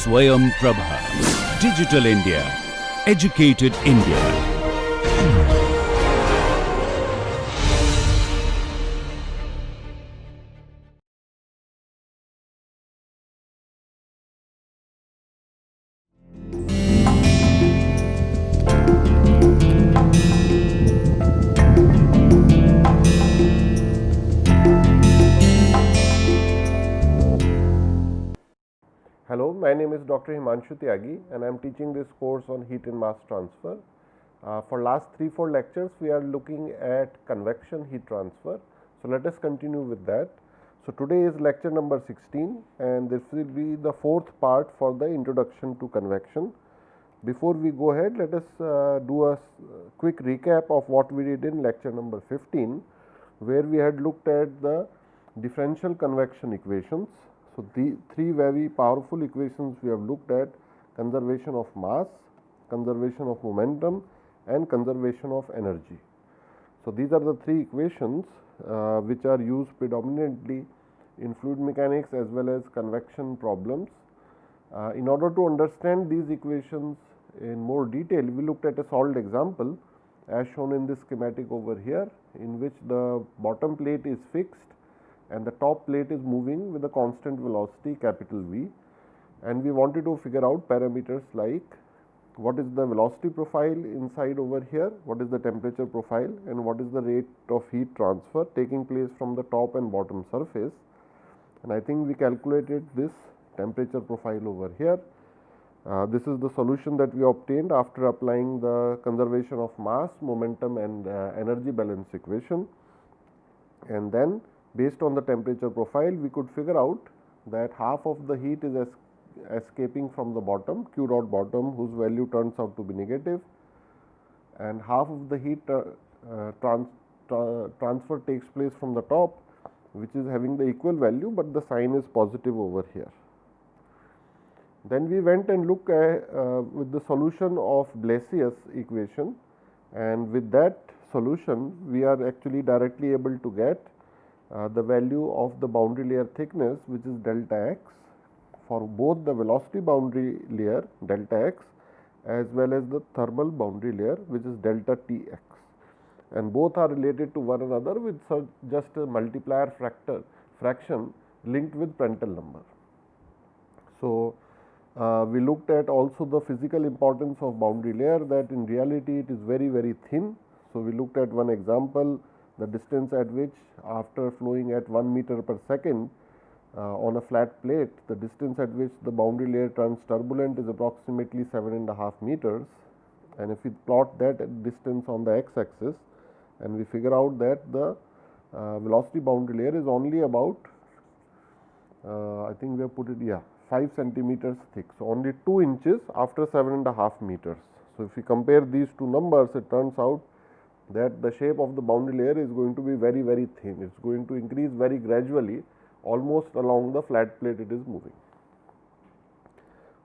Swayam Prabha. Digital India. Educated India. Hello, my name is Dr. Himanshu Tyagi and I am teaching this course on heat and mass transfer. For last 3-4 lectures, we are looking at convection heat transfer. So, let us continue with that. So, today is lecture number 16 and this will be the fourth part for the introduction to convection. Before we go ahead, let us do a quick recap of what we did in lecture number 15, where we had looked at the differential convection equations. So, the three very powerful equations we have looked at: conservation of mass, conservation of momentum and conservation of energy. So, these are the three equations which are used predominantly in fluid mechanics as well as convection problems. In order to understand these equations in more detail, we looked at a solved example as shown in this schematic over here, in which the bottom plate is fixed and the top plate is moving with a constant velocity capital V, and we wanted to figure out parameters like what is the velocity profile inside over here, what is the temperature profile and what is the rate of heat transfer taking place from the top and bottom surface. And I think we calculated this temperature profile over here. This is the solution that we obtained after applying the conservation of mass, momentum and energy balance equation. And then based on the temperature profile, we could figure out that half of the heat is escaping from the bottom, Q dot bottom, whose value turns out to be negative, and half of the heat transfer takes place from the top, which is having the equal value, but the sign is positive over here. Then we went and looked at with the solution of Blasius equation, and with that solution we are actually directly able to get the value of the boundary layer thickness, which is delta x, for both the velocity boundary layer delta x as well as the thermal boundary layer, which is delta Tx, and both are related to one another with just a multiplier fraction linked with Prandtl number. So, we looked at also the physical importance of boundary layer, that in reality it is very thin. So, we looked at one example, the distance at which after flowing at 1 meter per second on a flat plate, the distance at which the boundary layer turns turbulent is approximately 7.5 meters, and if we plot that distance on the x axis and we figure out that the velocity boundary layer is only about I think we have put it 5 centimeters thick. So, only 2 inches after 7.5 meters. So, if we compare these two numbers, it turns out that the shape of the boundary layer is going to be very thin. It is going to increase very gradually, almost along the flat plate it is moving.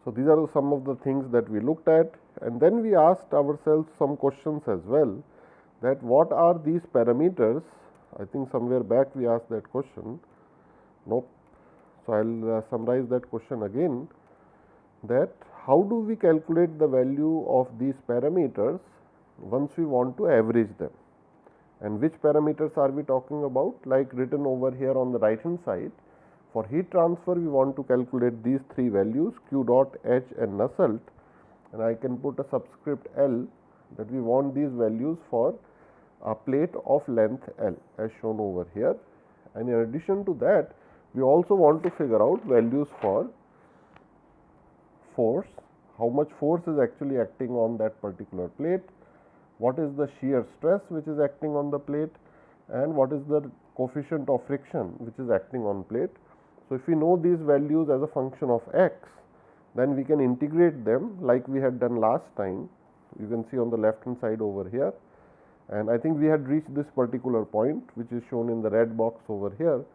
So, these are some of the things that we looked at, and then we asked ourselves some questions as well, that what are these parameters. I think somewhere back we asked that question. Nope. So, I will summarize that question again, that how do we calculate the value of these parameters once we want to average them, and which parameters are we talking about, like written over here on the right hand side. For heat transfer, we want to calculate these three values, Q dot, H and Nusselt, and I can put a subscript L, that we want these values for a plate of length L as shown over here. And in addition to that, we also want to figure out values for force, how much force is actually acting on that particular plate, what is the shear stress which is acting on the plate, and what is the coefficient of friction which is acting on plate. So, if we know these values as a function of x, then we can integrate them like we had done last time. You can see on the left hand side over here, and I think we had reached this particular point, which is shown in the red box over here.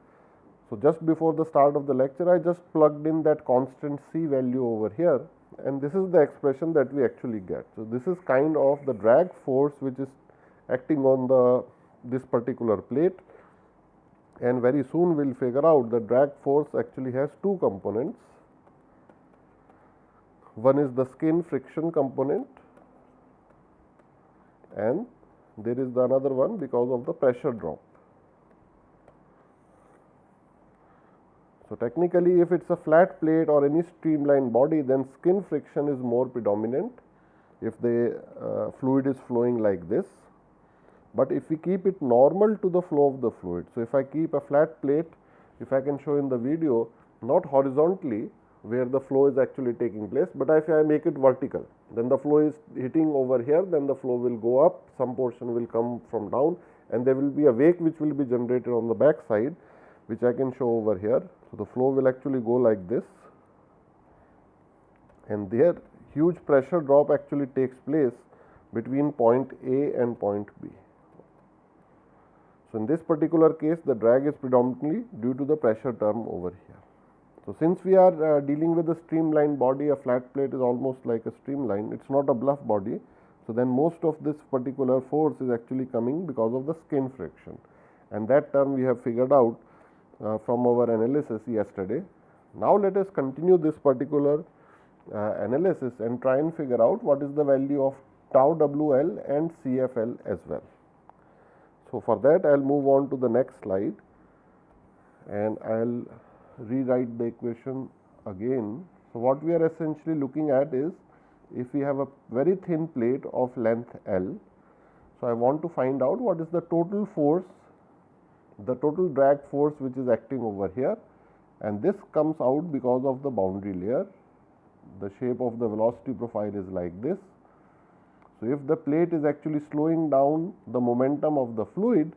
So, just before the start of the lecture, I just plugged in that constant C value over here, and this is the expression that we actually get. So, this is kind of the drag force which is acting on this particular plate, and very soon we will figure out the drag force actually has two components. One is the skin friction component, and there is the another one because of the pressure drop. So, technically if it is a flat plate or any streamlined body, then skin friction is more predominant if the fluid is flowing like this. But if we keep it normal to the flow of the fluid, so if I keep a flat plate, if I can show in the video, not horizontally where the flow is actually taking place, but if I make it vertical, then the flow is hitting over here, then the flow will go up, some portion will come from down, and there will be a wake which will be generated on the back side, which I can show over here. So, the flow will actually go like this, and there huge pressure drop actually takes place between point A and point B. So, in this particular case, the drag is predominantly due to the pressure term over here. So, since we are dealing with a streamlined body, a flat plate is almost like a streamline, it is not a bluff body. So, then most of this particular force is actually coming because of the skin friction, and that term we have figured out from our analysis yesterday. Now, let us continue this particular analysis and try and figure out what is the value of tau WL and CFL as well. So, for that I will move on to the next slide, and I will rewrite the equation again. So, what we are essentially looking at is, if we have a very thin plate of length L, so I want to find out what is the total force, the total drag force which is acting over here, and this comes out because of the boundary layer. The shape of the velocity profile is like this. So, if the plate is actually slowing down the momentum of the fluid,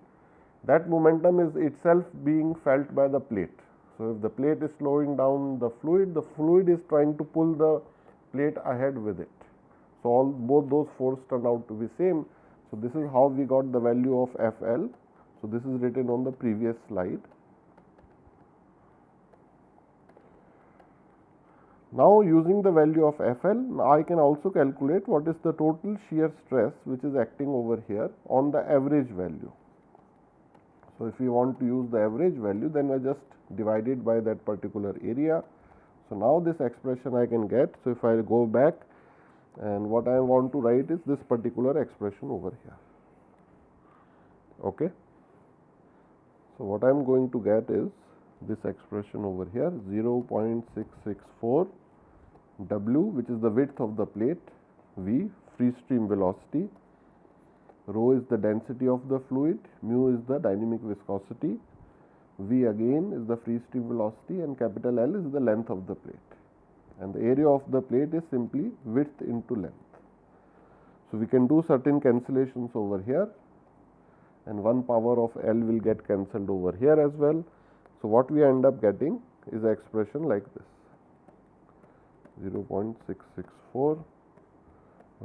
that momentum is itself being felt by the plate. So, if the plate is slowing down the fluid is trying to pull the plate ahead with it. So, both those forces turn out to be same. So, this is how we got the value of FL. So, this is written on the previous slide. Now, using the value of FL, I can also calculate what is the total shear stress which is acting over here on the average value. So, if we want to use the average value, then I just divide it by that particular area. So, now this expression I can get. So, if I go back, and what I want to write is this particular expression over here. Okay. So, what I am going to get is this expression over here, 0.664 W, which is the width of the plate, V free stream velocity, rho is the density of the fluid, mu is the dynamic viscosity, V again is the free stream velocity, and capital L is the length of the plate, and the area of the plate is simply width into length. So, we can do certain cancellations over here, and 1 power of L will get cancelled over here as well. So, what we end up getting is an expression like this, 0.664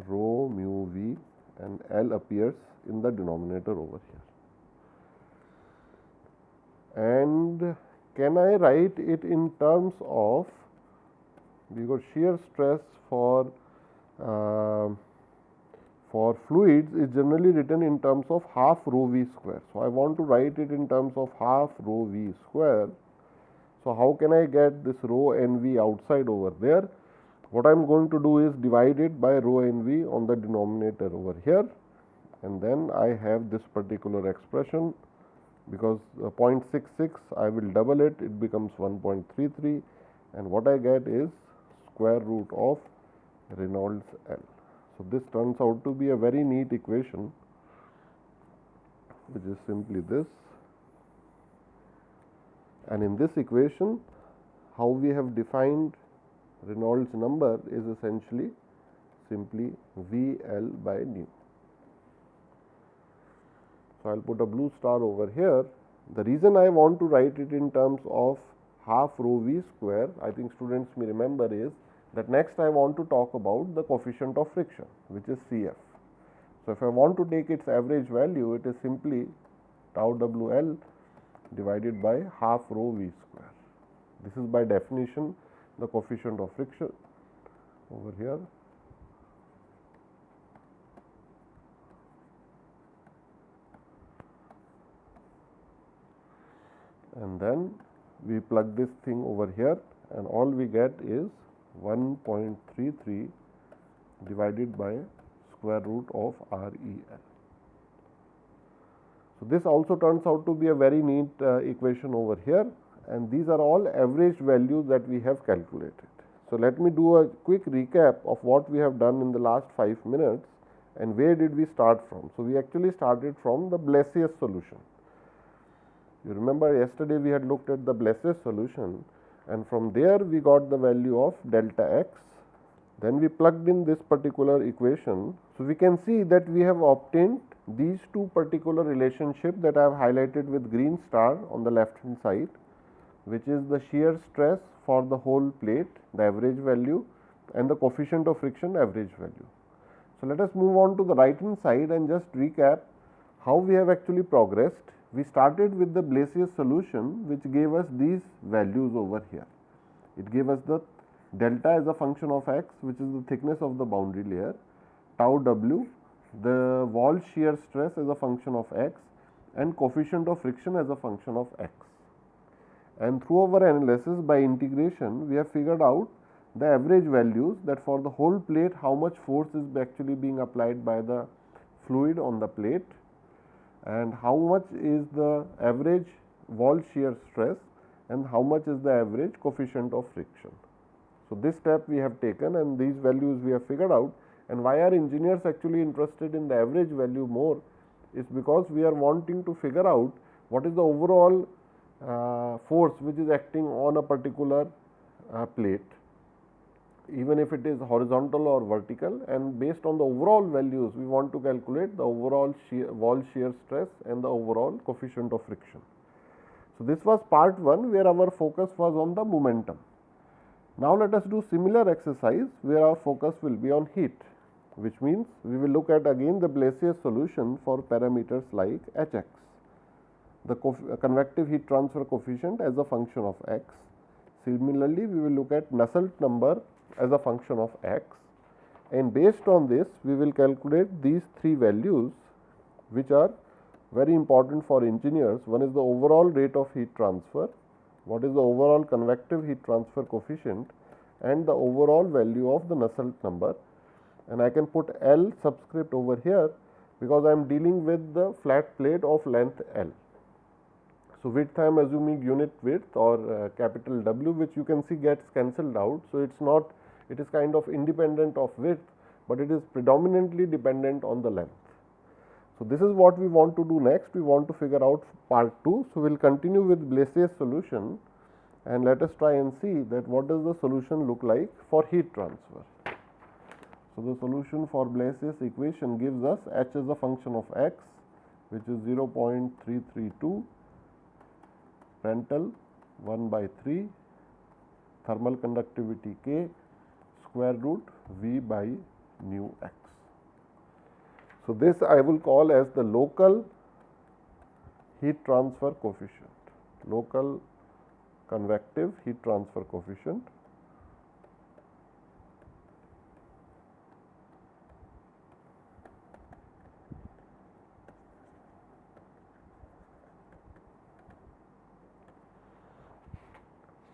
rho mu V, and L appears in the denominator over here. And can I write it in terms of, because shear stress for fluids is generally written in terms of half rho V square. So, I want to write it in terms of half rho V square. So, how can I get this rho n V outside over there? What I am going to do is divide it by rho n V on the denominator over here, and then I have this particular expression, because 0.66 I will double it, it becomes 1.33, and what I get is square root of Reynolds L. So, this turns out to be a very neat equation, which is simply this, and in this equation how we have defined Reynolds number is essentially simply V L by nu. So, I will put a blue star over here. The reason I want to write it in terms of half rho V square, I think students may remember, is that next I want to talk about the coefficient of friction, which is Cf. So, if I want to take its average value, it is simply tau WL divided by half rho V square. This is by definition the coefficient of friction over here. And then we plug this thing over here, and all we get is 1.33 divided by square root of REL. So, this also turns out to be a very neat equation over here, and these are all average values that we have calculated. So, let me do a quick recap of what we have done in the last 5 minutes and where did we start from. So, we actually started from the Blasius solution. You remember yesterday we had looked at the Blasius solution, and from there we got the value of delta x. Then we plugged in this particular equation. So, we can see that we have obtained these two particular relationships that I have highlighted with green star on the left hand side, which is the shear stress for the whole plate, the average value, and the coefficient of friction, average value. So, let us move on to the right hand side and just recap how we have actually progressed. We started with the Blasius solution, which gave us these values over here. It gave us the delta as a function of x, which is the thickness of the boundary layer, tau w, the wall shear stress as a function of x, and coefficient of friction as a function of x. And through our analysis by integration, we have figured out the average values, that for the whole plate how much force is actually being applied by the fluid on the plate, and how much is the average wall shear stress, and how much is the average coefficient of friction. So, this step we have taken and these values we have figured out. And why are engineers actually interested in the average value more is because we are wanting to figure out what is the overall force which is acting on a particular plate, even if it is horizontal or vertical, and based on the overall values we want to calculate the overall wall shear stress and the overall coefficient of friction. So, this was part 1 where our focus was on the momentum. Now, let us do similar exercise where our focus will be on heat, which means we will look at again the Blasius solution for parameters like Hx, the convective heat transfer coefficient as a function of x. Similarly, we will look at Nusselt number as a function of x, and based on this we will calculate these three values which are very important for engineers. One is the overall rate of heat transfer, what is the overall convective heat transfer coefficient, and the overall value of the Nusselt number. And I can put L subscript over here because I am dealing with the flat plate of length L. So, width I am assuming unit width or capital W, which you can see gets cancelled out. So, it is not, it is kind of independent of width, but it is predominantly dependent on the length. So, this is what we want to do next. We want to figure out part 2. So, we will continue with Blasius solution and let us try and see that what does the solution look like for heat transfer. So, the solution for Blasius equation gives us H as a function of x, which is 0.332, Prandtl 1 by 3, thermal conductivity K, square root V by nu x. So, this I will call as the local heat transfer coefficient, local convective heat transfer coefficient.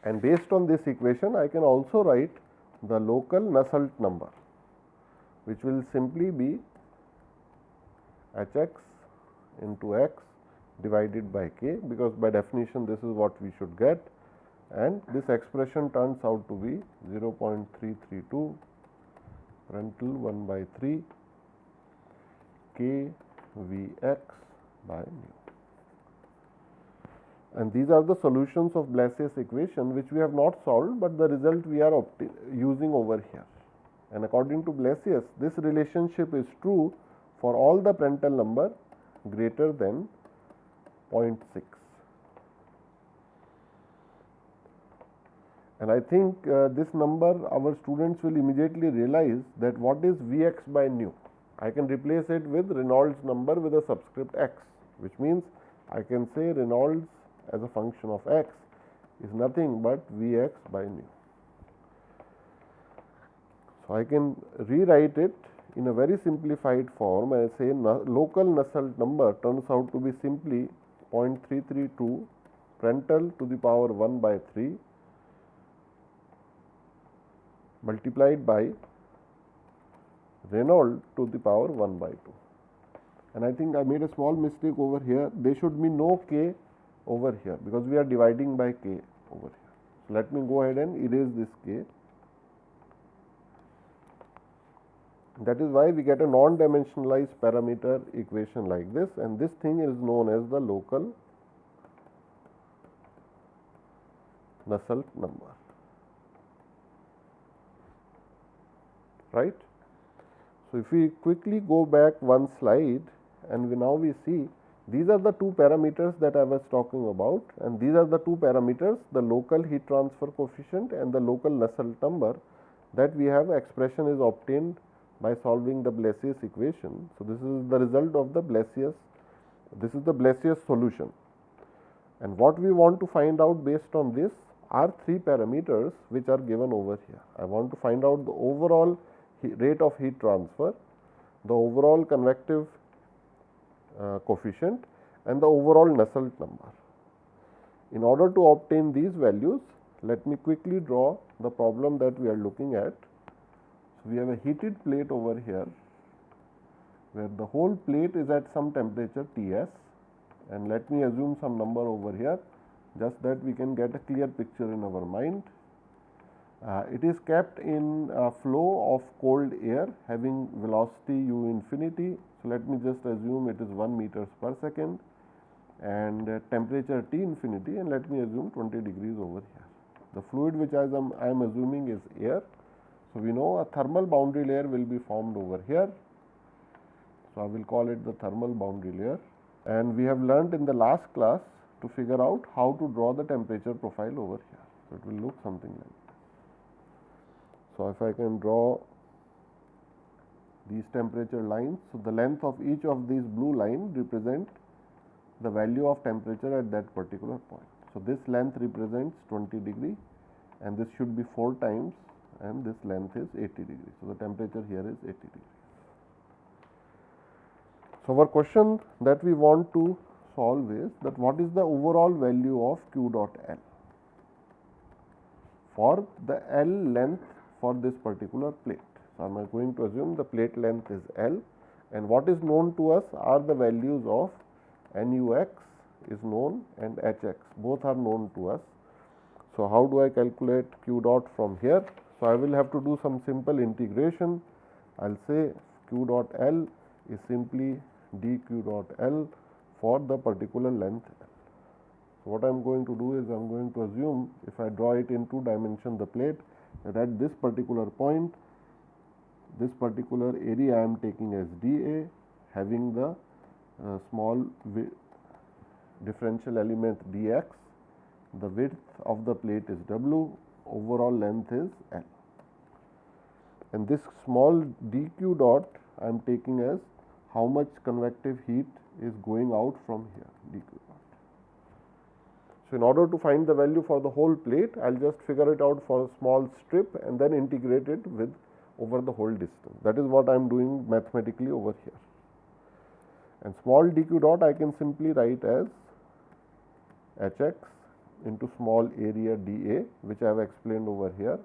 And based on this equation, I can also write the local Nusselt number, which will simply be Hx into x divided by k, because by definition this is what we should get, and this expression turns out to be 0.332 Prandtl 1 by 3 k Vx by mu. And these are the solutions of Blasius equation which we have not solved, but the result we are using over here. And according to Blasius, this relationship is true for all the Prandtl number greater than 0.6. And I think this number our students will immediately realize that what is Vx by nu. I can replace it with Reynolds number with a subscript x, which means I can say Reynolds as a function of x is nothing but Vx by nu. So, I can rewrite it in a very simplified form and say local Nusselt number turns out to be simply 0.332 Prandtl to the power 1 by 3 multiplied by Reynolds to the power 1 by 2. And I think I made a small mistake over here. There should be no k over here because we are dividing by k over here. So, let me go ahead and erase this k. That is why we get a non-dimensionalized parameter equation like this, and this thing is known as the local Nusselt number, right. So, if we quickly go back one slide and now we see these are the two parameters that I was talking about, and these are the two parameters, the local heat transfer coefficient and the local Nusselt number, that we have expression is obtained by solving the Blasius equation. So, this is the result of the Blasius, this is the Blasius solution, and what we want to find out based on this are three parameters which are given over here. I want to find out the overall rate of heat transfer, the overall convective coefficient and the overall Nusselt number. In order to obtain these values, let me quickly draw the problem that we are looking at. So, we have a heated plate over here where the whole plate is at some temperature Ts, and let me assume some number over here just that we can get a clear picture in our mind. It is kept in a flow of cold air having velocity u infinity. So, let me just assume it is 1 meters per second and temperature T infinity, and let me assume 20 degrees over here. The fluid which I am assuming is air. So, we know a thermal boundary layer will be formed over here. So, I will call it the thermal boundary layer, and we have learnt in the last class to figure out how to draw the temperature profile over here. So, it will look something like this. So, if I can draw these temperature lines, so the length of each of these blue line represent the value of temperature at that particular point. So, this length represents 20 degree and this should be 4 times, and this length is 80 degrees. So, the temperature here is 80 degrees. So, our question that we want to solve is that what is the overall value of Q dot L for the L length for this particular plate. So, I am going to assume the plate length is L, and what is known to us are the values of NUX is known and HX, both are known to us. So, how do I calculate Q dot from here? So, I will have to do some simple integration. I will say Q dot L is simply dQ dot L for the particular length L. So, what I am going to do is I am going to assume, if I draw it in 2 dimension the plate, that at this particular point, this particular area I am taking as dA, having the small differential element dx, the width of the plate is W, overall length is L, and this small dQ dot I am taking as how much convective heat is going out from here, dQ dot. So, in order to find the value for the whole plate, I will just figure it out for a small strip and then integrate it with over the whole distance. That is what I am doing mathematically over here. And small dQ dot I can simply write as Hx into small area dA, which I have explained over here,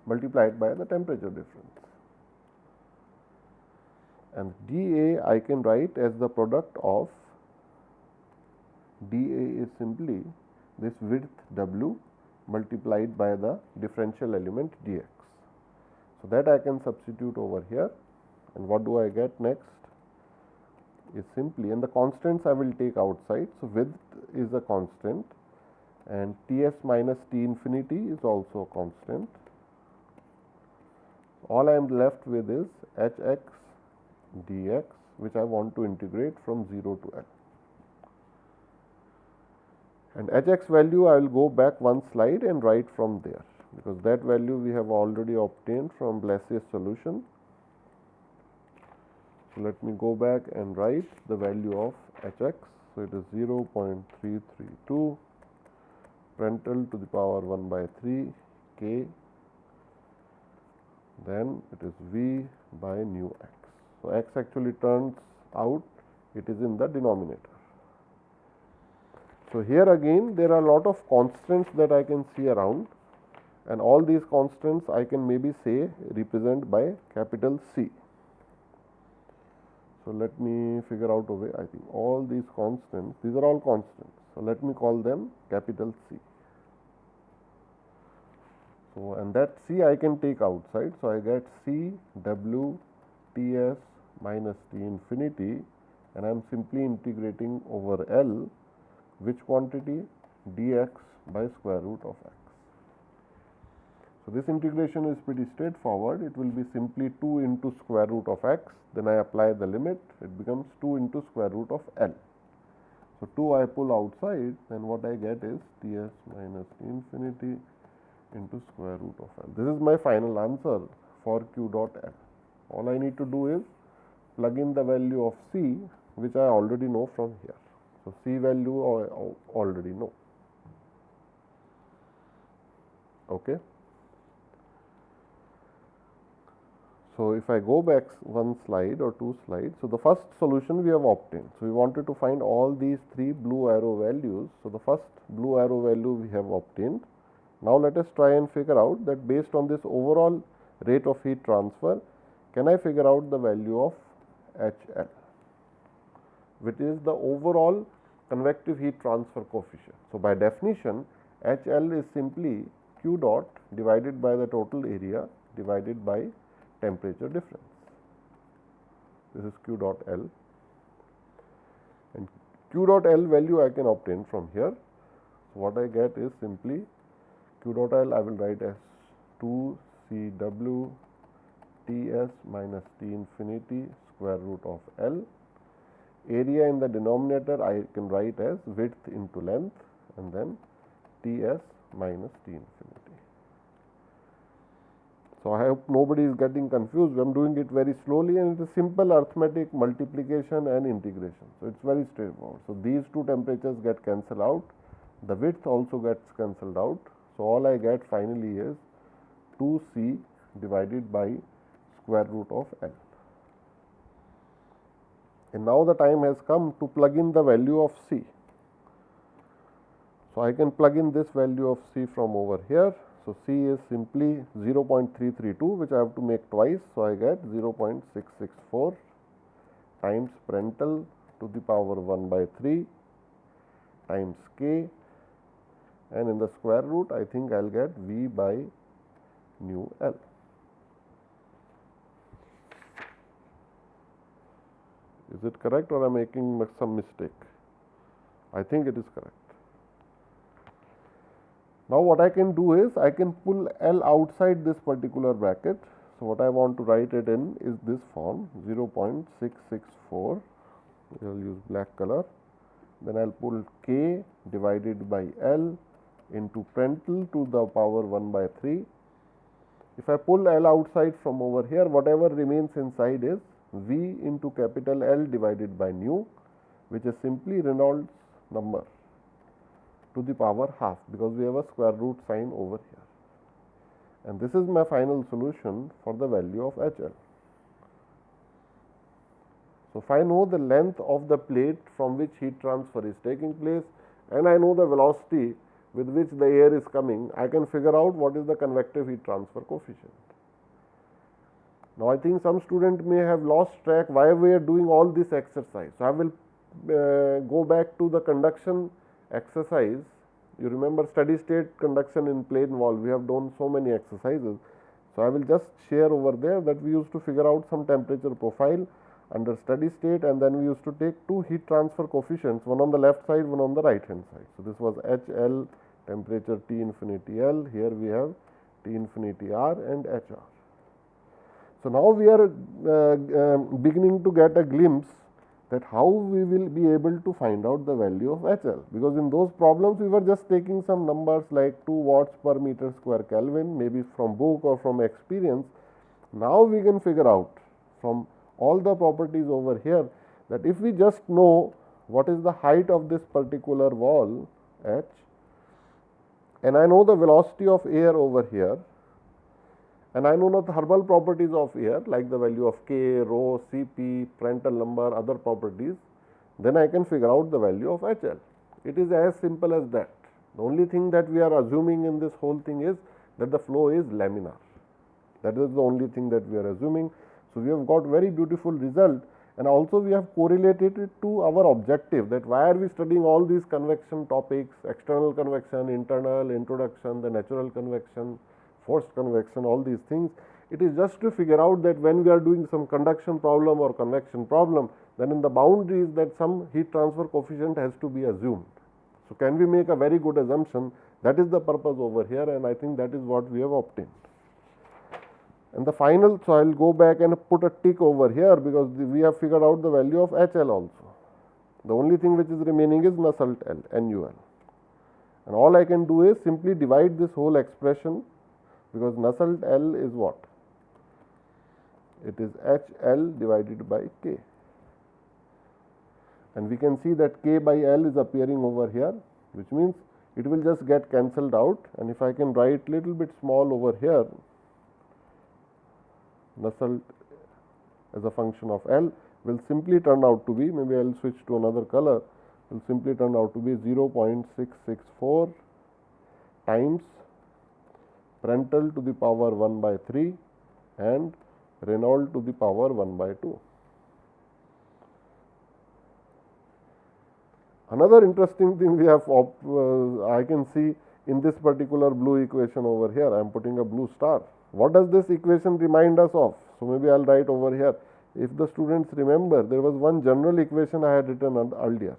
multiplied by the temperature difference. And dA I can write as the product of dA is simply this width W multiplied by the differential element dx. So, that I can substitute over here, and what do I get next is simply, and the constants I will take outside. So, width is a constant and Ts minus T infinity is also a constant. All I am left with is Hx dx, which I want to integrate from 0 to L. And Hx value I will go back one slide and write from there, because that value we have already obtained from Blasius solution. So, let me go back and write the value of Hx. So, it is 0.332 Prandtl to the power 1 by 3 K, then it is V by nu x. So, x actually turns out it is in the denominator. So, here again there are a lot of constants that I can see around, and all these constants I can maybe say represent by capital C. So, let me figure out a way. I think all these constants, these are all constants. So, let me call them capital C. So, and that C I can take outside. So, I get C W T s minus T infinity, and I am simply integrating over L which quantity? Dx by square root of x. So, this integration is pretty straightforward. It will be simply 2 into square root of x, then I apply the limit, it becomes 2 into square root of L. So, 2 I pull outside, then what I get is Ts minus T infinity into square root of L. This is my final answer for Q dot L. All I need to do is plug in the value of C, which I already know from here. So, C value I already know. Okay. So, if I go back one slide or two slides, so the first solution we have obtained. So, we wanted to find all these 3 blue arrow values. So, the first blue arrow value we have obtained. Now, let us try and figure out that based on this overall rate of heat transfer, can I figure out the value of HL, which is the overall convective heat transfer coefficient. So, by definition, HL is simply Q dot divided by the total area divided by temperature difference. This is Q dot L, and Q dot L value I can obtain from here. So, what I get is simply Q dot L I will write as 2 CW Ts minus T infinity square root of L. Area in the denominator I can write as width into length, and then Ts minus T infinity. So, I hope nobody is getting confused. I am doing it very slowly, and it is simple arithmetic multiplication and integration. So, it is very straightforward. So, these two temperatures get cancelled out, the width also gets cancelled out. So, all I get finally is 2C divided by square root of L. And now, the time has come to plug in the value of C. So, I can plug in this value of C from over here. So, C is simply 0.332, which I have to make twice. So, I get 0.664 times Prandtl to the power 1 by 3 times K, and in the square root I think I will get V by nu L. Is it correct, or I am making some mistake? I think it is correct. Now, what I can do is I can pull L outside this particular bracket. So, what I want to write it in is this form 0.664. I will use black color. Then I will pull K divided by L into Prandtl to the power 1 by 3. If I pull L outside from over here, whatever remains inside is V into capital L divided by nu, which is simply Reynolds number to the power half, because we have a square root sign over here. And this is my final solution for the value of HL. So, if I know the length of the plate from which heat transfer is taking place, and I know the velocity with which the air is coming, I can figure out what is the convective heat transfer coefficient. Now, I think some student may have lost track why we are doing all this exercise. So, I will go back to the conduction exercise. You remember steady state conduction in plane wall, we have done so many exercises. So, I will just share over there that we used to figure out some temperature profile under steady state, and then we used to take two heat transfer coefficients, one on the left side, one on the right hand side. So, this was HL, temperature T infinity L, here we have T infinity R and HR. So, now we are beginning to get a glimpse that how we will be able to find out the value of HL, because in those problems we were just taking some numbers like 2 watts per meter square Kelvin, maybe from book or from experience. Now, we can figure out from all the properties over here that if we just know what is the height of this particular wall H, and I know the velocity of air over here, and I know the thermal properties of air like the value of K, rho, Cp, Prandtl number, other properties, then I can figure out the value of HL. It is as simple as that. The only thing that we are assuming in this whole thing is that the flow is laminar. That is the only thing that we are assuming. So, we have got very beautiful result, and also we have correlated it to our objective, that why are we studying all these convection topics, external convection, internal, introduction, the natural convection, forced convection, all these things. It is just to figure out that when we are doing some conduction problem or convection problem, then in the boundaries that some heat transfer coefficient has to be assumed. So, can we make a very good assumption? That is the purpose over here, and I think that is what we have obtained. And the final, so I will go back and put a tick over here, because we have figured out the value of HL also. The only thing which is remaining is Nusselt L, NUL. And all I can do is simply divide this whole expression, because Nusselt L is what? It is HL divided by K. And we can see that K by L is appearing over here, which means it will just get cancelled out. And if I can write little bit small over here, Nusselt as a function of L will simply turn out to be, maybe I will switch to another color, will simply turn out to be 0.664 times Prandtl to the power 1 by 3 and Reynolds to the power 1 by 2. Another interesting thing we have, I can see in this particular blue equation over here, I am putting a blue star. What does this equation remind us of? So, maybe I will write over here. If the students remember, there was one general equation I had written earlier.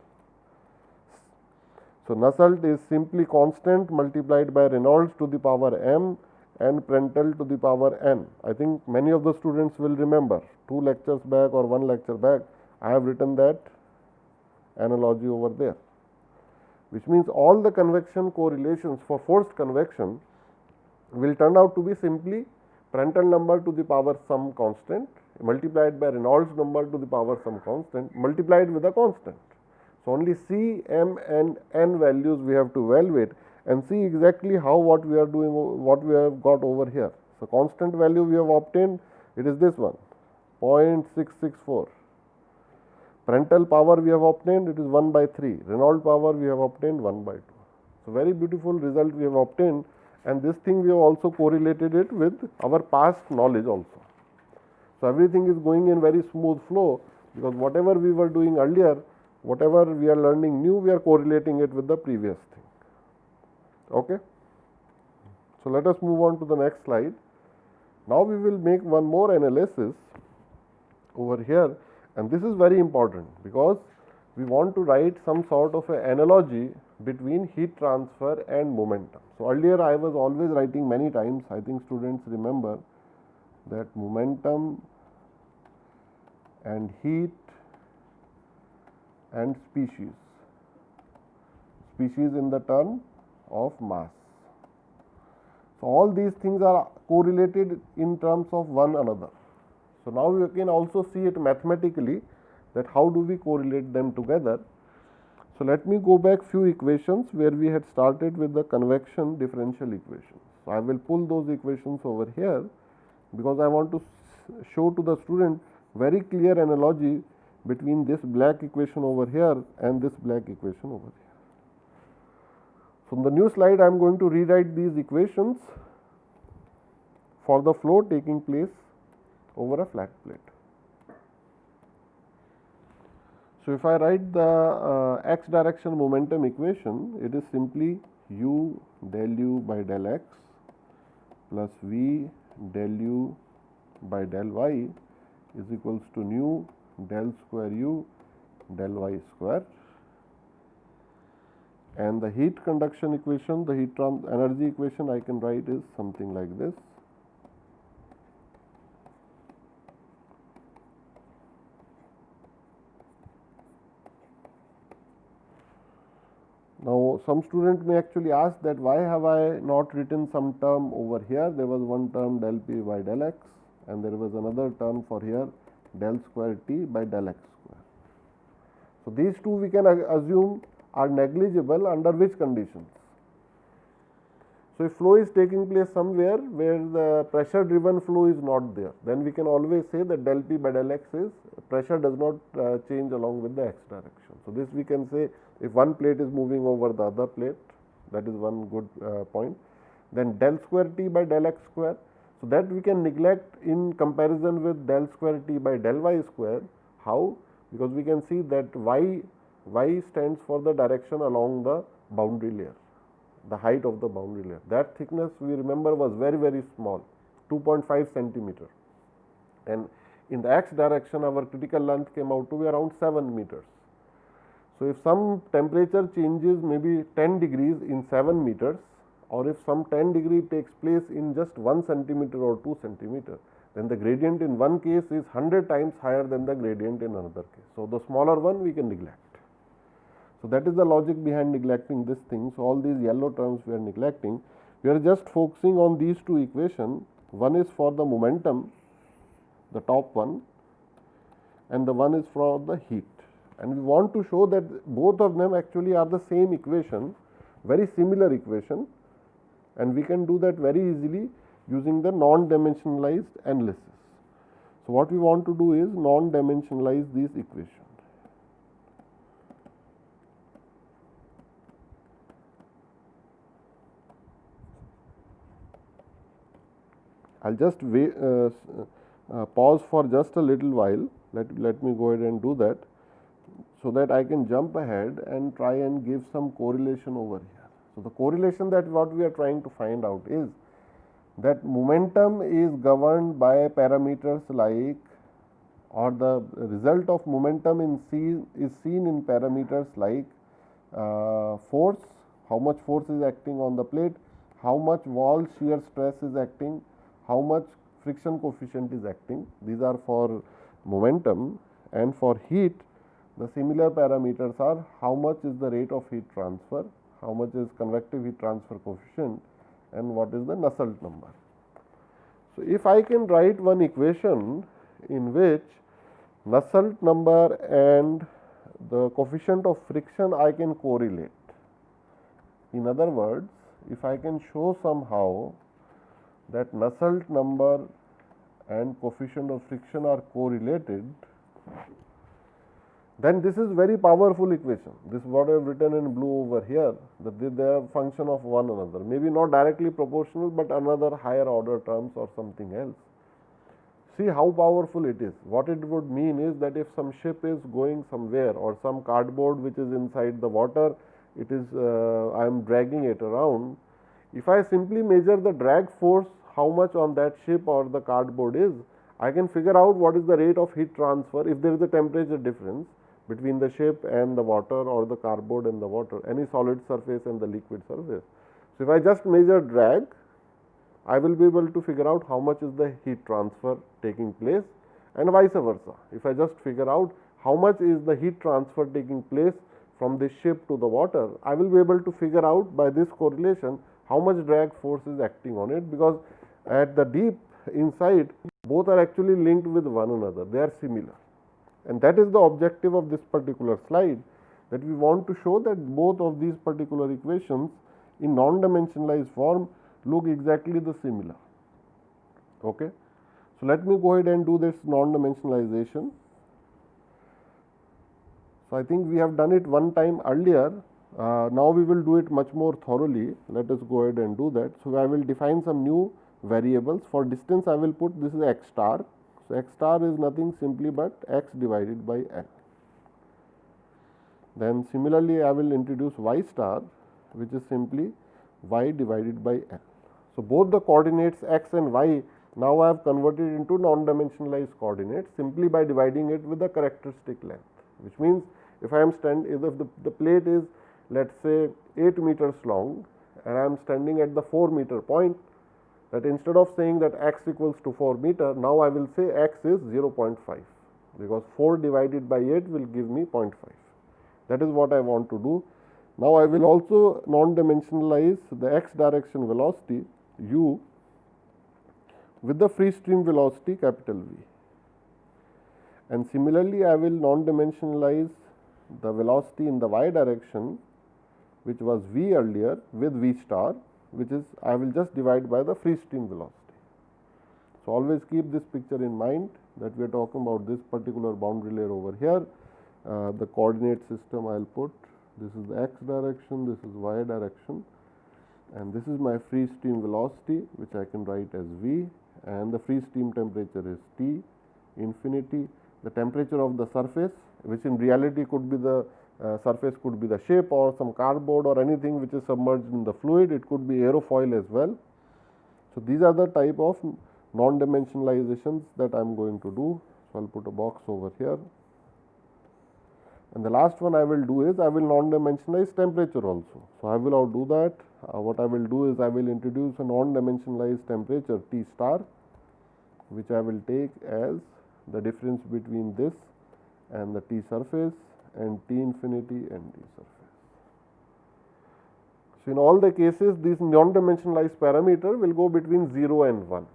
So, Nusselt is simply constant multiplied by Reynolds to the power m and Prandtl to the power n. I think many of the students will remember, 2 lectures back or 1 lecture back, I have written that analogy over there, which means all the convection correlations for forced convection will turn out to be simply Prandtl number to the power some constant multiplied by Reynolds number to the power some constant multiplied with a constant. So, only C, M and N values we have to evaluate and see exactly how what we are doing, what we have got over here. So, constant value we have obtained, it is this one 0.664. Prandtl power we have obtained, it is 1 by 3. Reynolds power we have obtained 1 by 2. So, very beautiful result we have obtained, and this thing we have also correlated it with our past knowledge also. So, everything is going in very smooth flow, because whatever we were doing earlier, whatever we are learning new, we are correlating it with the previous thing. Okay. So, let us move on to the next slide. Now, we will make one more analysis over here, and this is very important, because we want to write some sort of an analogy between heat transfer and momentum. So, earlier I was always writing many times, I think students remember that momentum and heat and species in the term of mass. So, all these things are correlated in terms of one another. So, now you can also see it mathematically, that how do we correlate them together. So, let me go back few equations where we had started with the convection differential equations. So, I will pull those equations over here, because I want to show to the student very clear analogy between this black equation over here and this black equation over here. So, in the new slide I am going to rewrite these equations for the flow taking place over a flat plate. So, if I write the x direction momentum equation, it is simply u del u by del x plus v del u by del y is equals to nu del square u del y square, and the heat conduction equation, the heat energy equation I can write is something like this. Now, some student may actually ask that why have I not written some term over here. There was one term del p by del x, and there was another term for here del square t by del x square. So, these two we can assume are negligible under which conditions. So, if flow is taking place somewhere where the pressure driven flow is not there, then we can always say that del p by del x is pressure does not change along with the x direction. So, this we can say if one plate is moving over the other plate, that is one good point. then del square t by del x square. So, that we can neglect in comparison with del square t by del y square. How? Because we can see that y stands for the direction along the boundary layer, the height of the boundary layer. That thickness we remember was very small, 2.5 centimeter, and in the x direction our critical length came out to be around 7 meters. So, if some temperature changes maybe 10 degrees in 7 meters, or if some 10 degree takes place in just 1 centimeter or 2 centimeter, then the gradient in one case is 100 times higher than the gradient in another case. So, the smaller one we can neglect. So, that is the logic behind neglecting this thing. So, all these yellow terms we are neglecting. We are just focusing on these two equations. One is for the momentum, the top one, and the one is for the heat. And we want to show that both of them actually are the same equation, very similar equation, and we can do that very easily using the non-dimensionalized analysis. So, what we want to do is non-dimensionalize these equations. I will just pause for just a little while. Let me go ahead and do that, so that I can jump ahead and try and give some correlation over here. So, the correlation that what we are trying to find out is that momentum is governed by parameters like, or the result of momentum is seen in parameters like force, how much force is acting on the plate, how much wall shear stress is acting, how much friction coefficient is acting. These are for momentum. And for heat, the similar parameters are how much is the rate of heat transfer, how much is convective heat transfer coefficient, and what is the Nusselt number. So, if I can write one equation in which Nusselt number and the coefficient of friction I can correlate. In other words, if I can show somehow that Nusselt number and coefficient of friction are correlated, then this is very powerful equation. This is what I have written in blue over here, that they are function of one another, maybe not directly proportional, but another higher order terms or something else. See how powerful it is. What it would mean is that if some ship is going somewhere, or some cardboard which is inside the water, it is I am dragging it around. If I simply measure the drag force, how much on that ship or the cardboard is, I can figure out what is the rate of heat transfer if there is a temperature difference between the ship and the water, or the cardboard and the water, any solid surface and the liquid surface. So, if I just measure drag, I will be able to figure out how much is the heat transfer taking place, and vice versa. If I just figure out how much is the heat transfer taking place from the ship to the water, I will be able to figure out by this correlation how much drag force is acting on it, because at the deep inside both are actually linked with one another, they are similar. And that is the objective of this particular slide, that we want to show that both of these particular equations in non-dimensionalized form look exactly the similar. Okay. So, let me go ahead and do this non-dimensionalization. So, I think we have done it one time earlier. Now, we will do it much more thoroughly. Let us go ahead and do that. So, I will define some new variables. For distance, I will put this is x star. So, x star is nothing simply but x divided by L. Then similarly, I will introduce y star, which is simply y divided by L. So, both the coordinates x and y now I have converted into non-dimensionalized coordinates simply by dividing it with the characteristic length, which means if I am if the plate is, let us say 8 meters long, and I am standing at the 4 meter point, that instead of saying that x equals to 4 meter, now I will say x is 0.5, because 4 divided by 8 will give me 0.5. That is what I want to do. Now, I will also non-dimensionalize the x direction velocity u with the free stream velocity capital V, and similarly I will non-dimensionalize the velocity in the y direction, which was v earlier, with v star, which is I will just divide by the free stream velocity. So, always keep this picture in mind that we are talking about this particular boundary layer over here. The coordinate system I will put, this is the x direction, this is y direction, and this is my free stream velocity, which I can write as V, and the free stream temperature is T infinity. The temperature of the surface, which in reality could be the surface could be the ship or some cardboard or anything which is submerged in the fluid, it could be aerofoil as well. So, these are the type of non-dimensionalizations that I am going to do. So, I will put a box over here, and the last one I will do is I will non-dimensionalize temperature also. So, I will now do that. What I will do is I will introduce a non-dimensionalized temperature T star, which I will take as the difference between this and the T surface and T infinity and T surface. So, in all the cases this non-dimensionalized parameter will go between 0 and 1.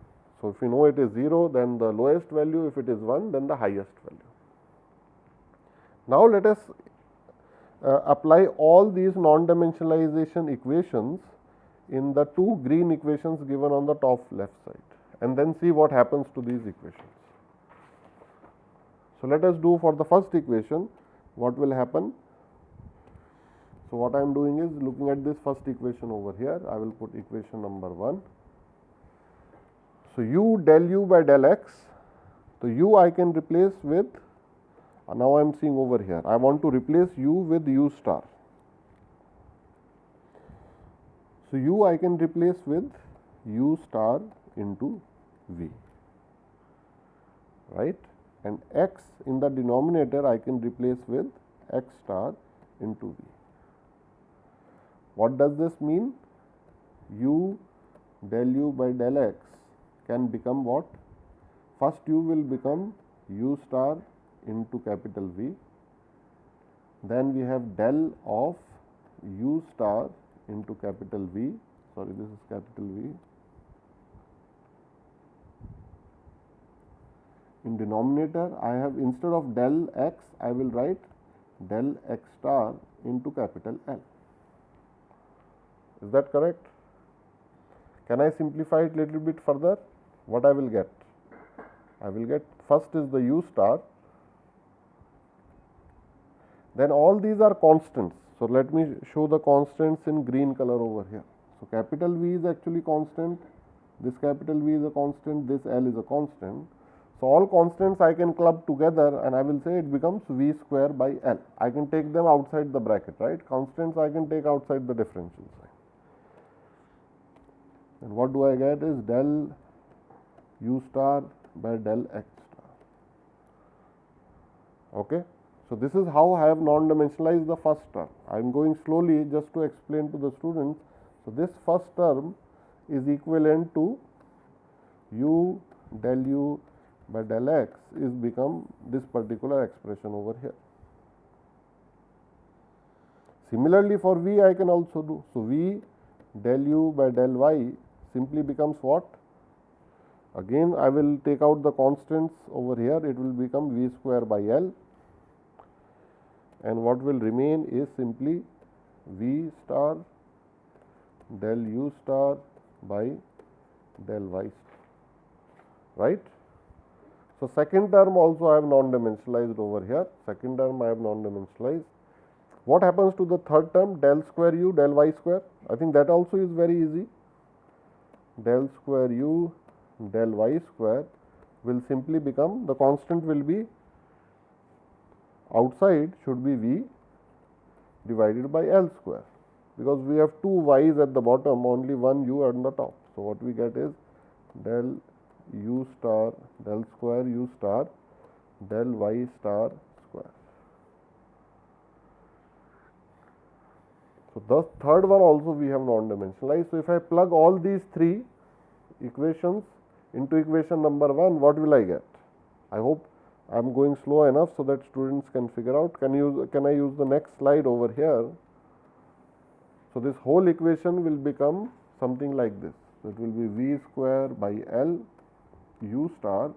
So, if you know it is 0, then the lowest value, if it is 1, then the highest value. Now, let us apply all these non-dimensionalization equations in the two green equations given on the top left side, and then see what happens to these equations. So, let us do for the first equation what will happen. So, what I am doing is looking at this first equation over here, I will put equation number 1. So, u del u by del x, so u I can replace with, now I am seeing over here, I want to replace u with u star. So, u I can replace with u star into v, right, and x in the denominator I can replace with x star into v. What does this mean? U del u by del x can become what? First u will become u star into capital V, then we have del of u star into capital V, sorry, this is capital V. In denominator I have, instead of del x, I will write del x star into capital L. Is that correct? Can I simplify it little bit further? What I will get? I will get, first is the u star, then all these are constants. So, let me show the constants in green color over here. So, capital V is actually constant, this capital V is a constant, this L is a constant. So, all constants I can club together and I will say it becomes V square by L. I can take them outside the bracket, right? Constants I can take outside the differential sign. And what do I get is del u star by del x star. Okay. So, this is how I have non-dimensionalized the first term. I am going slowly just to explain to the students. So, this first term is equivalent to u del u by del x is become this particular expression over here. Similarly, for v I can also do. So, v del u by del y simply becomes what? Again I will take out the constants over here, it will become v square by L, and what will remain is simply v star del u star by del y star, right. So, second term also I have non-dimensionalized over here, second term I have non-dimensionalized. What happens to the third term, del square u del y square? I think that also is very easy. Del square u del y square will simply become, the constant will be outside should be v divided by L square, because we have two y's at the bottom, only one u at the top. So, what we get is del u star del square u star del y star square. So, the third one also we have non-dimensionalized. So, if I plug all these three equations into equation number 1, what will I get? I hope I am going slow enough so that students can figure out. Can I use the next slide over here? So, this whole equation will become something like this. So, it will be v square by L u star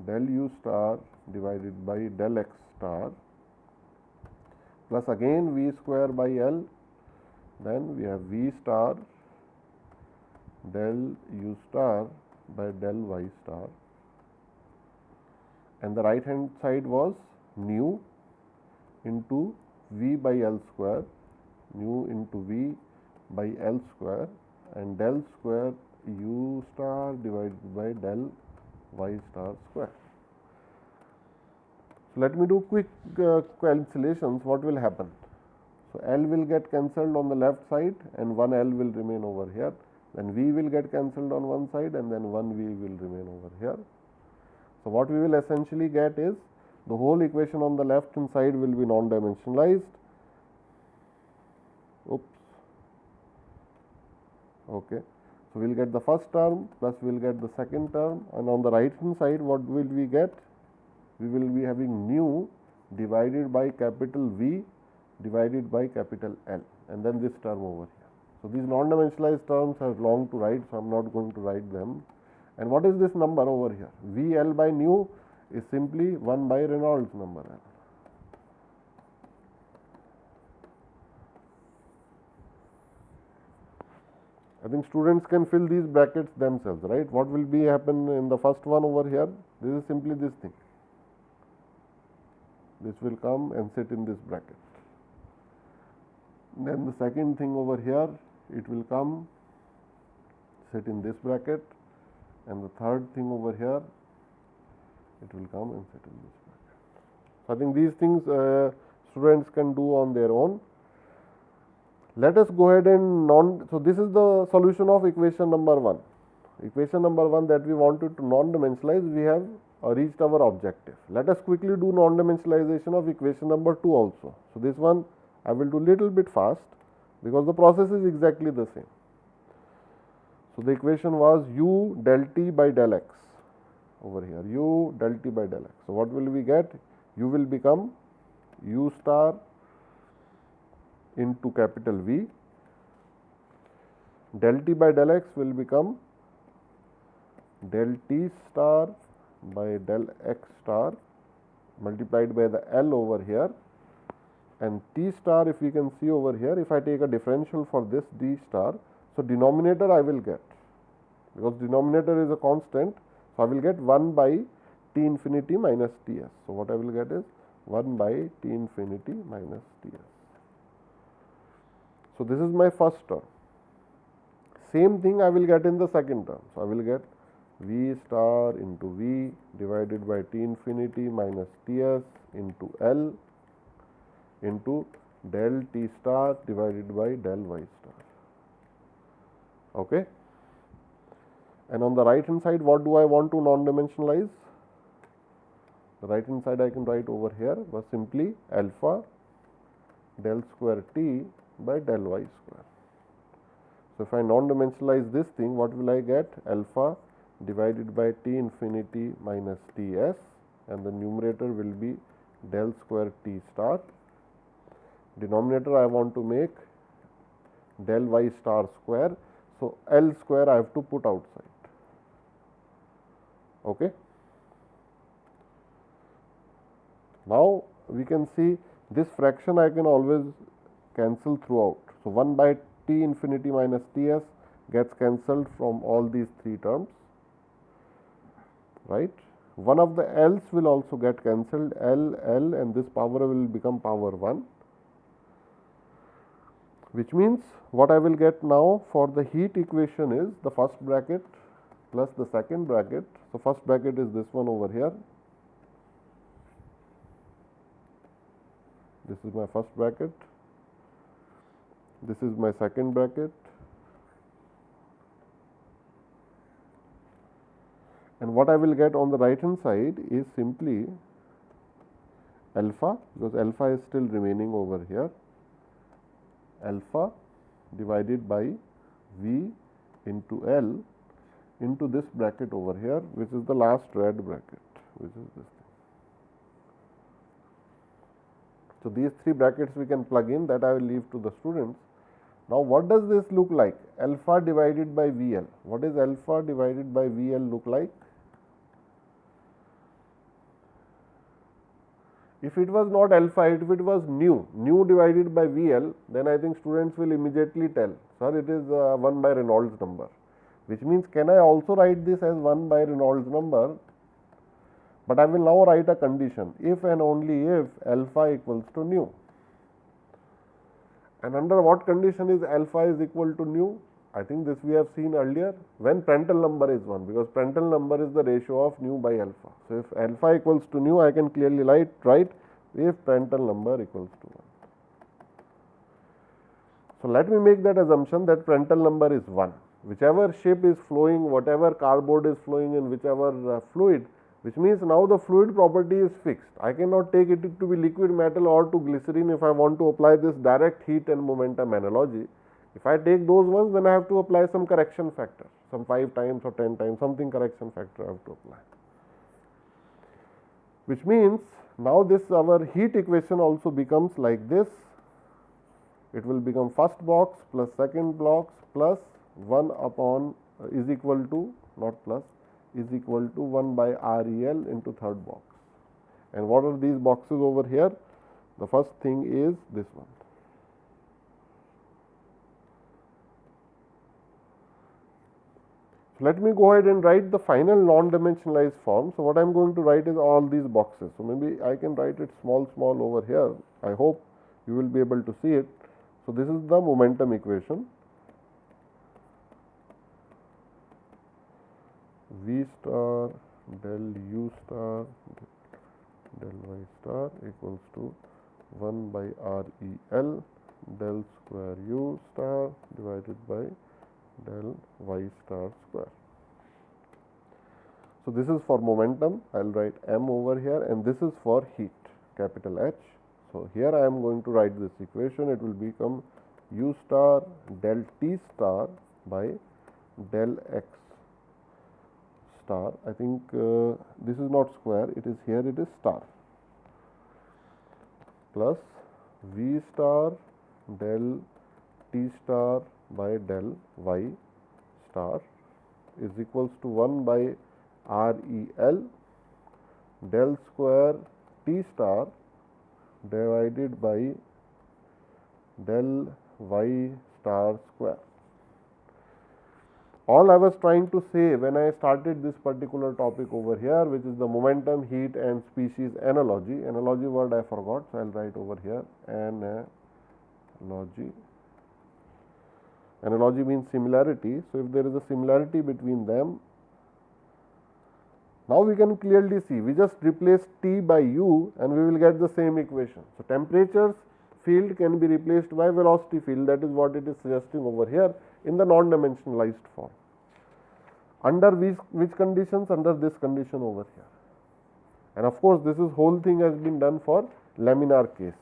del u star divided by del x star plus again v square by L, then we have v star del u star by del y star, and the right hand side was nu into v by L square, nu into v by L square and del square u star divided by del y star square. So, let me do quick calculations. What will happen? So, L will get cancelled on the left side and 1 L will remain over here. Then V will get cancelled on one side and then 1 V will remain over here. So, what we will essentially get is the whole equation on the left hand side will be non-dimensionalized. Oops. Okay. So, we will get the first term plus we will get the second term, and on the right hand side what will we get? We will be having nu divided by capital V divided by capital L, and then this term over here. So, these non-dimensionalized terms are long to write, so I am not going to write them. And what is this number over here? V L by nu is simply 1 by Reynolds number L. I think students can fill these brackets themselves, right? What will be happen in the first one over here? This is simply this thing. This will come and sit in this bracket. Then the second thing over here, it will come, sit in this bracket, and the third thing over here, it will come and sit in this bracket. So, I think these things students can do on their own. Let us go ahead and so this is the solution of equation number 1. Equation number 1 that we wanted to non-dimensionalize, we have reached our objective. Let us quickly do non-dimensionalization of equation number 2 also. So, this one I will do little bit fast because the process is exactly the same. So, the equation was u del t by del x over here, u del t by del x. So, what will we get? U will become u star into capital V, del t by del x will become del t star by del x star multiplied by the L over here, and t star, if we can see over here, if I take a differential for this d star, so denominator I will get, because denominator is a constant, so I will get 1 by t infinity minus Ts. So, what I will get is 1 by t infinity minus Ts. So, this is my first term. Same thing I will get in the second term. So, I will get V star into V divided by t infinity minus Ts into L into del t star divided by del y star. Okay. And on the right hand side, what do I want to non-dimensionalize? The right hand side I can write over here was simply alpha del square t by del y square. So, if I non-dimensionalize this thing, what will I get? Alpha divided by t infinity minus Ts, and the numerator will be del square t star. Denominator I want to make del y star square. So, L square I have to put outside. Okay. Now, we can see this fraction I can always cancel throughout. So, 1 by t infinity minus Ts gets cancelled from all these three terms, right. One of the L's will also get cancelled, L, L, and this power will become power 1, which means what I will get now for the heat equation is the first bracket plus the second bracket. So, first bracket is this one over here. This is my first bracket. This is my second bracket. And what I will get on the right hand side is simply alpha, because alpha is still remaining over here, alpha divided by V into L into this bracket over here, which is the last red bracket, which is this thing. So, these three brackets we can plug in, that I will leave to the students. Now, what does this look like? Alpha divided by VL. What is alpha divided by VL look like? If it was not alpha, if it was nu divided by VL, then I think students will immediately tell, sir, it is 1 by Reynolds number, which means can I also write this as 1 by Reynolds number? But I will now write a condition, if and only if alpha equals to nu. And under what condition is alpha is equal to nu? I think this we have seen earlier, when Prandtl number is 1, because Prandtl number is the ratio of nu by alpha. So, if alpha equals to nu, I can clearly write if Prandtl number equals to 1. So, let me make that assumption that Prandtl number is 1. Whichever ship is flowing, whatever cardboard is flowing in whichever fluid, which means now the fluid property is fixed. I cannot take it to be liquid metal or to glycerine if I want to apply this direct heat and momentum analogy. If I take those ones, then I have to apply some correction factor, some 5 times or 10 times, something correction factor I have to apply. Which means now this our heat equation also becomes like this. It will become first box plus second box plus 1 upon is equal to, not plus, is equal to 1 by REL into third box. And what are these boxes over here? The first thing is this one. So, let me go ahead and write the final non-dimensionalized form. So, what I am going to write is all these boxes. So, maybe I can write it small over here. I hope you will be able to see it. So, this is the momentum equation. V star del u star del y star equals to 1 by REL del square u star divided by del y star square. So, this is for momentum. I will write m over here, and this is for heat, capital H. So, here I am going to write this equation. It will become u star del T star by del x star. I think this is not square, it is here, it is star, plus V star del T star by del y star is equals to 1 by REL del square T star divided by del y star square. All I was trying to say when I started this particular topic over here, which is the momentum, heat and species analogy. Analogy word I forgot, so I will write over here analogy. Analogy means similarity. So, if there is a similarity between them, now we can clearly see, we just replace T by U and we will get the same equation. So, temperatures field can be replaced by velocity field, that is what it is suggesting over here in the non-dimensionalized form. Under which conditions? Under this condition over here. And of course, this is whole thing has been done for laminar case.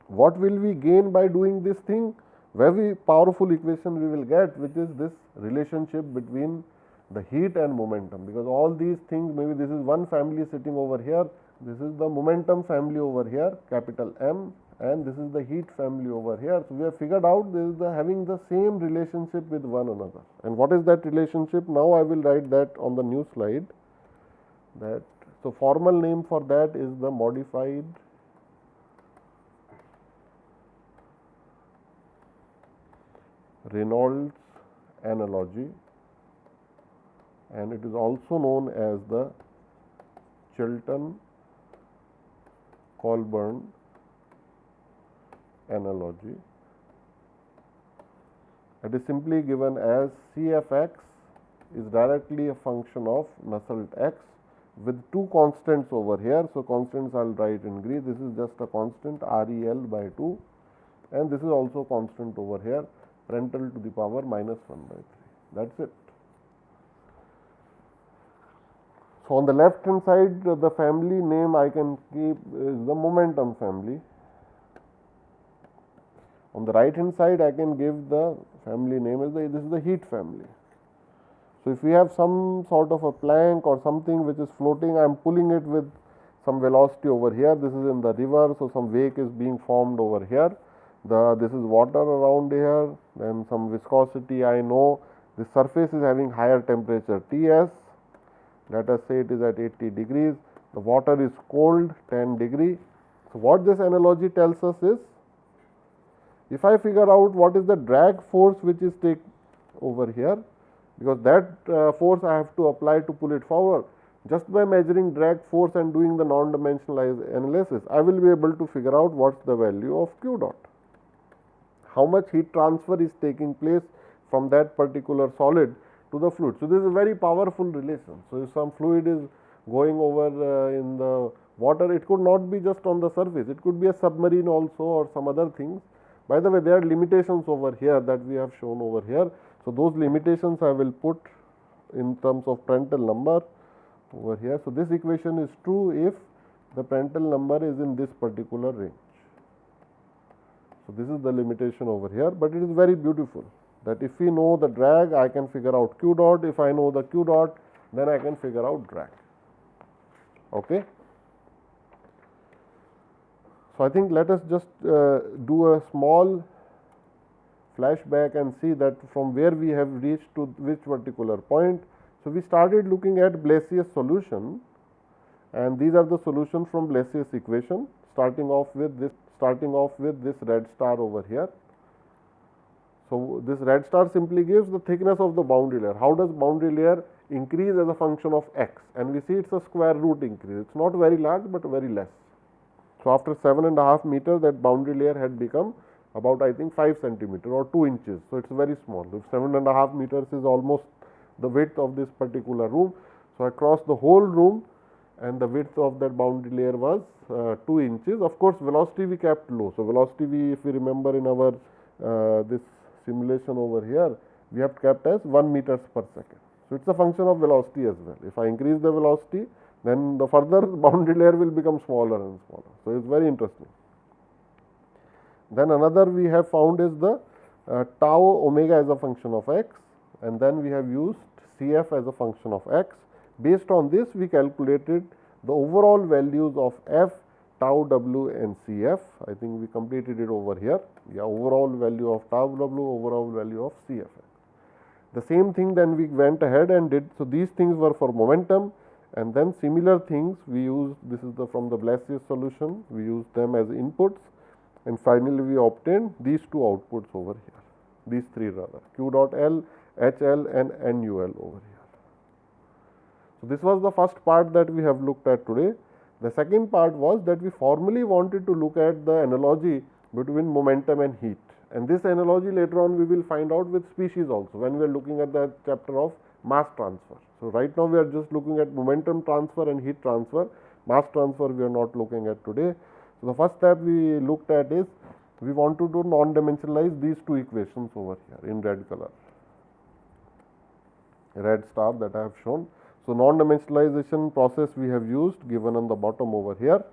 What will we gain by doing this thing? Very powerful equation we will get, which is this relationship between the heat and momentum, because all these things, maybe this is one family sitting over here, this is the momentum family over here, capital M, and this is the heat family over here. So, we have figured out this is having the same relationship with one another. And what is that relationship? Now, I will write that on the new slide. That so, formal name for that is the modified Reynolds analogy, and it is also known as the Chilton-Colburn analogy. It is simply given as Cfx is directly a function of Nusselt x with two constants over here. So, constants I will write in Greek. This is just a constant REL by 2, and this is also constant over here, Prandtl to the power minus 1 by 3. That is it. So, on the left hand side, the family name I can keep is the momentum family. On the right hand side, I can give the family name as this is the heat family. So, if we have some sort of a plank or something which is floating, I am pulling it with some velocity over here. This is in the river, so some wake is being formed over here. This is water around here, then some viscosity I know. The surface is having higher temperature Ts. Let us say it is at 80 degrees. The water is cold 10 degree. So, what this analogy tells us is, if I figure out what is the drag force which is take over here, because that force I have to apply to pull it forward, just by measuring drag force and doing the non-dimensionalized analysis, I will be able to figure out what is the value of Q dot. how much heat transfer is taking place from that particular solid to the fluid. So, this is a very powerful relation. So, if some fluid is going over in the water, it could not be just on the surface, it could be a submarine also or some other things. By the way, there are limitations over here that we have shown over here. So, those limitations I will put in terms of Prandtl number over here. So, this equation is true if the Prandtl number is in this particular range. So, this is the limitation over here, but it is very beautiful that if we know the drag, I can figure out q dot. If I know the q dot, then I can figure out drag. Okay. So, I think let us just do a small flashback and see that from where we have reached to which particular point. So, we started looking at Blasius solution, and these are the solutions from Blasius equation, starting off with this red star over here. So, this red star simply gives the thickness of the boundary layer. How does boundary layer increase as a function of x? And we see it is a square root increase. It is not very large, but very less. So, after 7.5 meters, that boundary layer had become about, I think, 5 centimeter or 2 inches. So, it is very small. If 7.5 meters is almost the width of this particular room. So, across the whole room, and the width of that boundary layer was 2 inches. Of course, velocity we kept low. So, velocity we, if we remember in our this simulation over here, we have kept as 1 meters per second. So, it is a function of velocity as well. If I increase the velocity, then the further boundary layer will become smaller and smaller. So, it is very interesting. Then another we have found is the tau omega as a function of x, and then we have used Cf as a function of x. Based on this, we calculated the overall values of f, tau w and Cf. I think we completed it over here. Yeah, overall value of tau w, overall value of Cf. The same thing then we went ahead and did. So, these things were for momentum, and then similar things we used. This is the from the Blasius solution. We used them as inputs, and finally we obtained these two outputs over here. These three rather, q dot L, HL and NUL over here. So, this was the first part that we have looked at today. The second part was that we formally wanted to look at the analogy between momentum and heat, and this analogy later on we will find out with species also when we are looking at the chapter of mass transfer. So, right now we are just looking at momentum transfer and heat transfer. Mass transfer we are not looking at today. So, the first step we looked at is we want to do non-dimensionalize these two equations over here in red color, red star that I have shown. So, non-dimensionalization process we have used given on the bottom over here.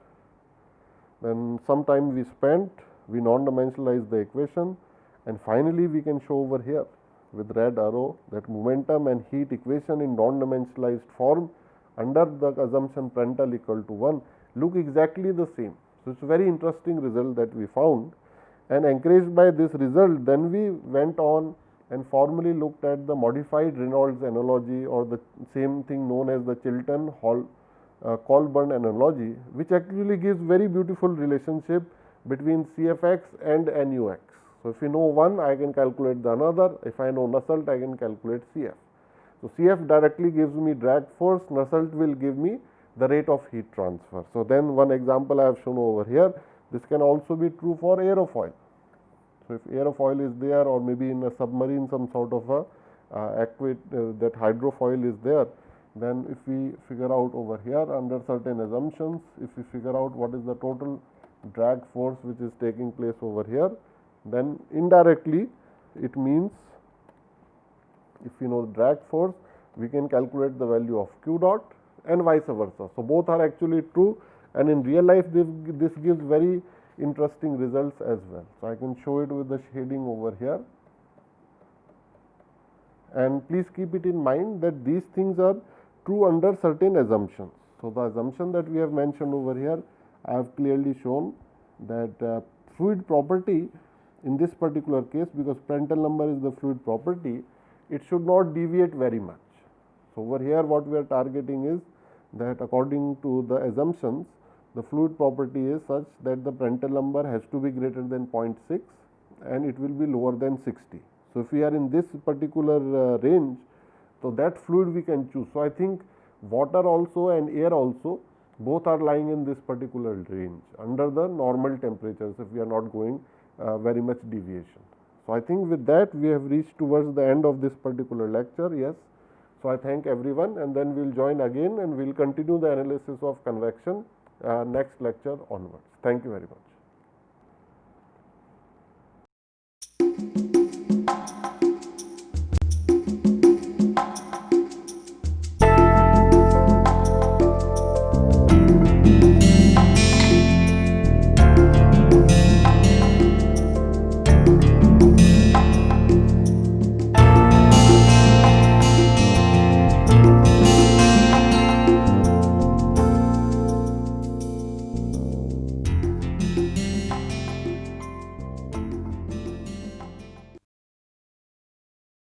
Then some time we spent, we non-dimensionalize the equation, and finally we can show over here with red arrow that momentum and heat equation in non-dimensionalized form under the assumption Prandtl equal to 1 look exactly the same. So, it is a very interesting result that we found, and encouraged by this result, then we went on and formally looked at the modified Reynolds analogy, or the same thing known as the Chilton-Colburn analogy, which actually gives very beautiful relationship between Cfx and Nux. So, if you know one, I can calculate the another. If I know Nusselt, I can calculate Cf. So, Cf directly gives me drag force, Nusselt will give me the rate of heat transfer. So, then one example I have shown over here. This can also be true for aerofoil. So, if aerofoil is there, or maybe in a submarine some sort of a that hydrofoil is there, then if we figure out over here under certain assumptions, if we figure out what is the total drag force which is taking place over here, then indirectly it means if you know the drag force, we can calculate the value of q dot and vice versa. So, both are actually true, and in real life this gives very interesting results as well. So, I can show it with the shading over here, and please keep it in mind that these things are true under certain assumptions. So, the assumption that we have mentioned over here, I have clearly shown that fluid property in this particular case, because Prandtl number is the fluid property, it should not deviate very much. So, over here what we are targeting is that according to the assumptions, the fluid property is such that the Prandtl number has to be greater than 0.6 and it will be lower than 60. So, if we are in this particular range, so that fluid we can choose. So, I think water also and air also both are lying in this particular range under the normal temperatures if we are not going very much deviation. So, I think with that we have reached towards the end of this particular lecture. Yes. So, I thank everyone, and then we will join again and we will continue the analysis of convection next lecture onwards. Thank you very much.